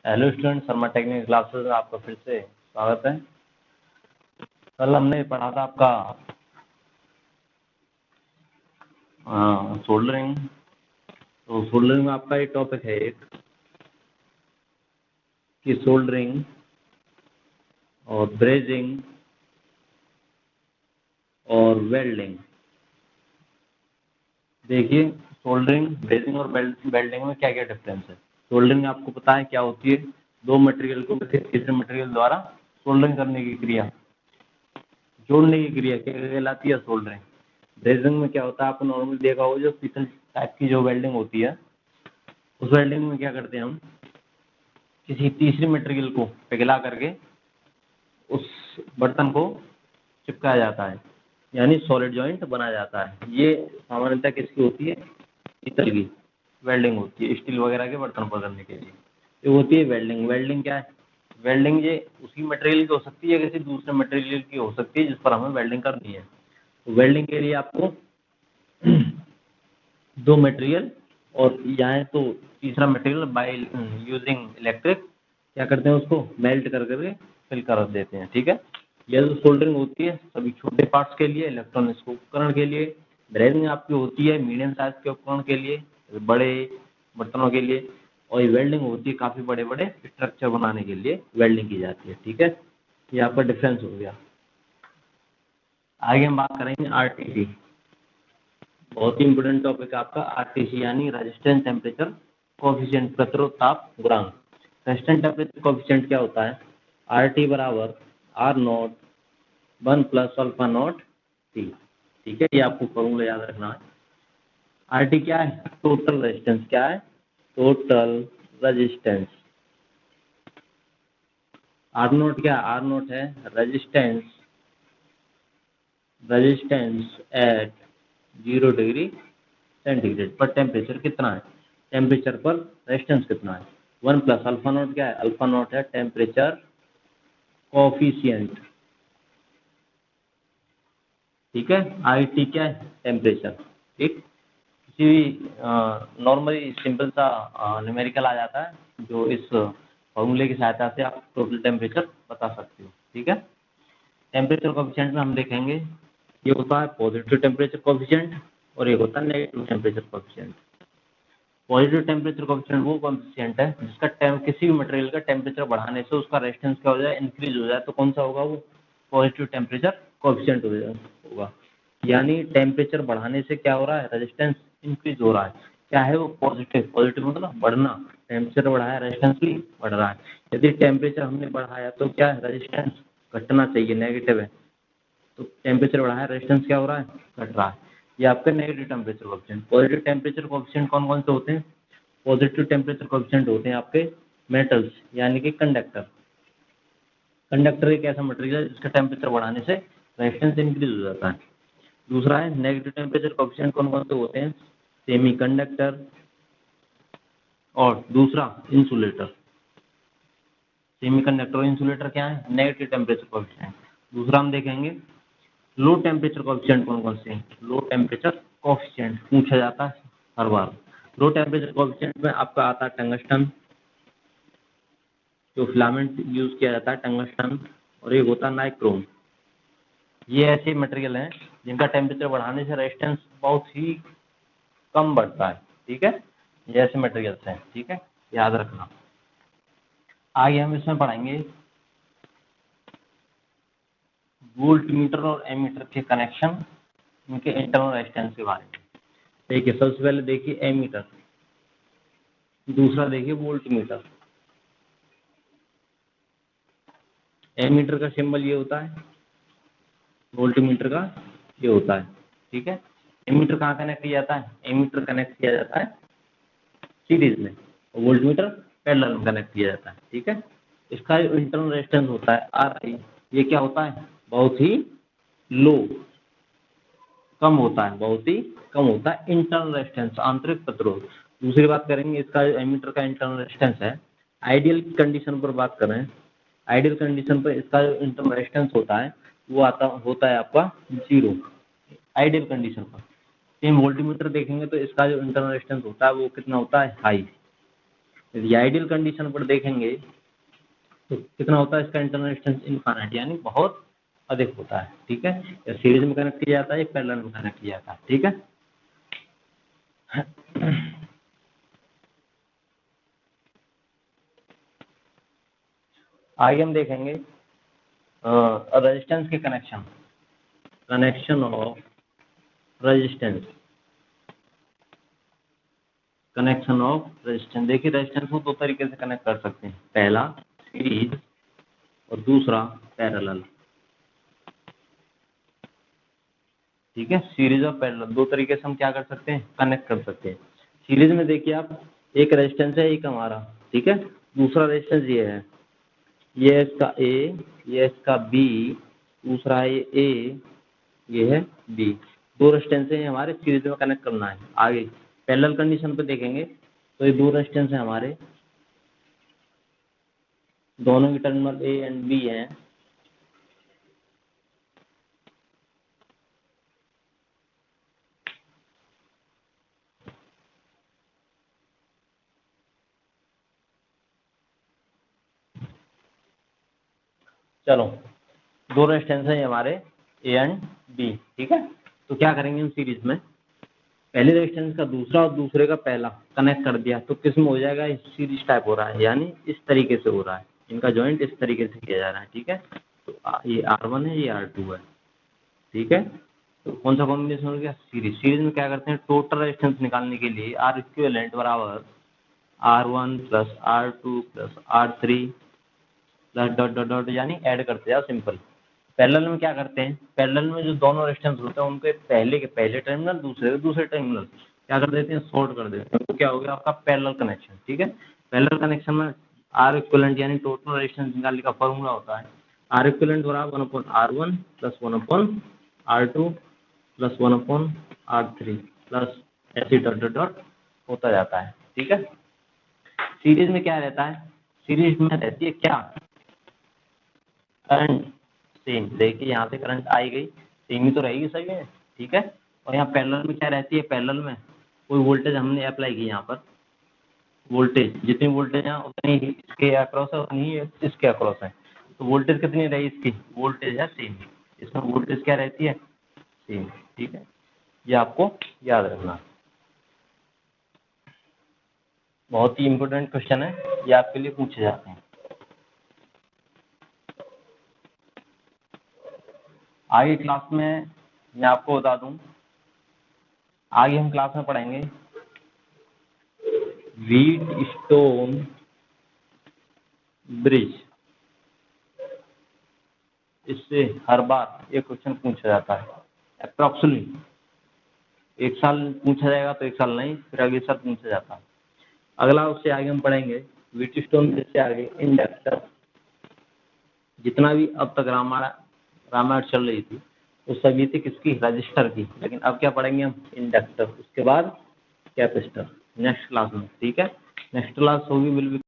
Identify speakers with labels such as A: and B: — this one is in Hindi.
A: Hello student, Sharma technical classes में आपका फिर से स्वागत है। कल हमने पढ़ा था आपका सोल्डरिंग। तो सोल्डरिंग में आपका एक टॉपिक है एक कि सोल्डरिंग और ब्रेजिंग और वेल्डिंग। देखिए, सोल्डरिंग, ब्रेजिंग और वेल्डिंग में क्या क्या डिफरेंस है। सोल्डरिंग आपको पता है क्या होती है, दो मटेरियल को तीसरे मटेरियल द्वारा सोल्डरिंग करने की क्रिया, जोड़ने की क्रिया क्या कहलाती है, सोल्डरिंग। ब्रेजिंग में क्या होता है, आपको नॉर्मली देखा होगा जो पीतल टाइप की जो वेल्डिंग होती है, उस वेल्डिंग में क्या करते हैं हम, किसी तीसरी मटेरियल को पिघला करके उस बर्तन को चिपकाया जाता है, यानी सॉलिड जॉइंट बनाया जाता है। ये सामान्यतः किसकी होती है, पीतल की वेल्डिंग होती है, स्टील वगैरह के बर्तन पकड़ने के लिए ये होती है वेल्डिंग। वेल्डिंग क्या है, वेल्डिंग ये उसी मटेरियल की हो सकती है, किसी दूसरे मटेरियल की हो सकती है जिस पर हमें वेल्डिंग करनी है। तो वेल्डिंग के लिए आपको दो मटेरियल और यहाँ तो तीसरा मटेरियल बाय यूजिंग इलेक्ट्रिक क्या करते हैं, उसको मेल्ट कर करके फिल कर देते हैं। ठीक है, यह जो सोल्डरिंग होती है सभी छोटे पार्ट्स के लिए, इलेक्ट्रॉनिक्स उपकरण के लिए। ब्रेजिंग आपकी होती है मीडियम साइज के उपकरण के लिए, बड़े बर्तनों के लिए। और ये वेल्डिंग होती है काफ़ी बड़े बड़े स्ट्रक्चर बनाने के लिए वेल्डिंग की जाती है। ठीक है, ये आपका डिफरेंस हो गया। आगे हम बात करेंगे आरटीसी। बहुत ही इंपोर्टेंट टॉपिक है आपका आरटीसी, यानी रेजिस्टेंस टेम्परेचर कोफिशिएंट, प्रतिरोध ताप गुणांक। रेजिस्टेंस टेम्परेचर कोफिशिएंट क्या होता है, आर टी बराबर R naught 1 plus alpha naught T. ठीक है, ये आपको फॉर्मूला याद रखना है। आर टी क्या है, टोटल रेजिस्टेंस। क्या है, टोटल रेजिस्टेंस। आर नोट क्या है, आर नोट है resistance, resistance at 0 degree centigrade पर टेम्परेचर कितना है, टेम्परेचर पर रेजिस्टेंस कितना है। 1 प्लस अल्फा नोट क्या है, अल्फा नोट है टेम्परेचर कोफिशिएंट। ठीक है, आई टी क्या है, टेम्परेचर। ठीक, किसी भी नॉर्मली सिंपल सा न्यूमेरिकल आ जाता है जो इस फॉर्मूले की सहायता से आप टोटल टेम्परेचर बता सकते हो। ठीक है, टेम्परेचर कोफिशिएंट में हम देखेंगे ये होता है पॉजिटिव टेम्परेचर कोफिशिएंट और ये होता है negative temperature coefficient. Positive temperature coefficient वो कोफिशिएंट है जिसका किसी भी मटेरियल का टेम्परेचर बढ़ाने से उसका रेजिस्टेंस क्या हो जाए, इंक्रीज हो जाए। तो कौन सा होगा, वो पॉजिटिव टेम्परेचर कोफिशिएंट होगा। यानी टेम्परेचर बढ़ाने से क्या हो रहा है, रेजिस्टेंस इंक्रीज हो रहा है। क्या है वो, पॉजिटिव। पॉजिटिव मतलब बढ़ना, टेम्परेचर बढ़ाया रेजिस्टेंस भी बढ़ रहा है। यदि टेम्परेचर हमने बढ़ाया तो क्या है, रेजिस्टेंस घटना चाहिए, नेगेटिव है। तो टेम्परेचर बढ़ाया, रेजिस्टेंस क्या हो रहा है, घट रहा है। ये आपका negative temperature coefficient. Positive temperature coefficient कौन कौन से होते हैं, पॉजिटिव टेम्परेचर कोफिशिएंट होते हैं आपके मेटल्स, यानी कि कंडक्टर। कंडक्टर एक ऐसा मटेरियल है जिसका टेम्परेचर बढ़ाने से रेजिस्टेंस इंक्रीज हो जाता है। दूसरा है नेगेटिव टेम्परेचर कोफिशिएंट, कौन कौन से होते हैं, सेमी कंडक्टर और दूसरा इंसुलेटर। सेमी कंडक्टर और इंसुलेटर क्या है, नेगेटिव टेम्परेचर कोफिशिएंट। दूसरा हम देखेंगे लो टेम्परेचर कोफिशिएंट कौन कौन से हैं। लो टेम्परेचर कोफिशिएंट पूछा जाता है हर बार। लो टेम्परेचर कोफिशिएंट में आपका आता है टंगस्टन, जो फिलामेंट यूज किया जाता है टंगस्टन, और एक होता है नाइक्रोम। ये ऐसे मटेरियल हैं जिनका टेम्परेचर बढ़ाने से रेजिस्टेंस बहुत ही कम बढ़ता है। ठीक है, ये ऐसे मटेरियल्स हैं। ठीक है, याद रखना। आगे हम इसमें पढ़ेंगे वोल्ट मीटर और एमीटर के कनेक्शन, उनके इंटरनल रेजिस्टेंस के बारे में। देखिए, सबसे पहले देखिए एमीटर, दूसरा देखिए वोल्ट मीटर। एमीटर का सिंबल ये होता है, वोल्ट मीटर का ये होता है। ठीक है, एमीटर कहाँ कनेक्ट किया जाता है, एमीटर कनेक्ट किया जाता है सीरीज में, और वोल्ट मीटर पैरेलल में कनेक्ट किया जाता है। ठीक है, इसका जो इंटरनल रेजिस्टेंस होता है आर आई, ये क्या होता है, बहुत ही लो, कम होता है, बहुत ही कम होता है इंटरनल रेजिस्टेंस, आंतरिक प्रतिरोध। दूसरी बात करेंगे इसका जो एमीटर का इंटरनल रेजिस्टेंस है, आइडियल कंडीशन पर बात करें, आइडियल कंडीशन पर इसका जो इंटरनल रेजिस्टेंस होता है वो होता है आपका 0 आइडियल कंडीशन पर। सेम वोल्टमीटर देखेंगे तो इसका जो इंटरनल रेजिस्टेंस होता है वो कितना होता है, हाई। यदि आइडियल कंडीशन पर देखेंगे तो कितना होता है इसका इंटरनल डिस्टेंस, इनफाइनाइट, यानी बहुत अधिक होता है। ठीक है, या सीरीज में कनेक्ट किया जाता है या पैरेलल में कनेक्ट किया जाता है। ठीक है, आगे हम देखेंगे रेजिस्टेंस के कनेक्शन ऑफ रेजिस्टेंस, देखिए रेजिस्टेंस को दो तरीके से कनेक्ट कर सकते हैं, पहला सीरीज और दूसरा पैरेलल। ठीक है, सीरीज और पैरेलल दो तरीके से हम क्या कर सकते हैं, कनेक्ट कर सकते हैं। सीरीज में देखिए आप, एक रेजिस्टेंस है एक हमारा, ठीक है, दूसरा रेजिस्टेंस ये है, ये इसका ए, ये इसका बी, दूसरा है ए, ये है बी, दो रेजिस्टेंस है हमारे, सीरीज में कनेक्ट करना है। आगे पैरेलल कंडीशन पे देखेंगे तो ये दो रेजिस्टेंस है हमारे, दोनों की टर्मिनल ए एंड बी हैं, चलो दो रेजिस्टेंस है हमारे ए एंड बी। ठीक है, तो क्या करेंगे हम सीरीज में, पहले रेजिस्टेंस का दूसरा और दूसरे का पहला कनेक्ट कर दिया तो किस में हो जाएगा, सीरीज टाइप हो रहा है, यानी इस तरीके से हो रहा है, इनका जॉइंट इस तरीके से किया जा रहा है। ठीक है, तो ये R1 है, ये R2 है। ठीक है, तो कौन सा कॉम्बिनेशन हो गया, सीरीज में क्या करते हैं, टोटल रेजिस्टेंस निकालने के लिए R इक्विवेलेंट बराबर R1 plus R2 plus R3 plus dot dot dot, यानी ऐड करते जाओ, सिंपल। पैरेलल में क्या करते हैं, पैरेलल में जो दोनों रेजिस्टेंस होते हैं उनके पहले के पहले टर्मिनल, दूसरे के दूसरे टर्मिनल क्या कर देते हैं, शॉर्ट कर देते हैं, तो क्या हो गया आपका पैरेलल कनेक्शन। ठीक है, पैरेलल कनेक्शन में आर इक्विवेलेंट यानी टोटल रेजिस्टेंस निकालने का फॉर्मूला होता है आर इक्विवेलेंट बराबर 1/R1 plus 1/R2 plus 1/R3 plus ऐसे डॉट डॉट डॉट होता जाता है। ठीक है, सीरीज में क्या रहता है, सीरीज में रहती है क्या, करंट सेम, देखिए यहाँ से करंट आई गई, सेम ही तो रहेगी सभी में। ठीक है, और यहाँ पैरेलल में क्या रहती है, पैरेलल में कोई वोल्टेज हमने अप्लाई की, यहाँ पर वोल्टेज जितनी वोल्टेज है उतनी ही इसके अक्रॉस है, उतनी ही इसके अक्रॉस है, तो वोल्टेज कितनी रही इसकी, वोल्टेज है सेम, इसमें वोल्टेज क्या रहती है, सेम। ठीक है, ये आपको याद रखना, बहुत ही इंपॉर्टेंट क्वेश्चन है, ये आपके लिए पूछे जाते हैं। आगे क्लास में मैं आपको बता दूं, आगे हम क्लास में पढ़ेंगे व्हीटस्टोन ब्रिज, इससे हर बार ये क्वेश्चन पूछा जाता है, अप्रॉक्सिमेटली एक साल पूछा जाएगा तो एक साल नहीं, फिर अगले साल पूछा जाता है। अगला उससे आगे हम पढ़ेंगे व्हीटस्टोन ब्रिज से आगे इंडक्टर, जितना भी अब तक रामायण चल रही थी उस सभी थी किसकी, रजिस्टर की, लेकिन अब क्या पढ़ेंगे हम, इंडक्टर, उसके बाद कैपेसिटर, नेक्स्ट क्लास में। ठीक है, नेक्स्ट क्लास होगी विल बी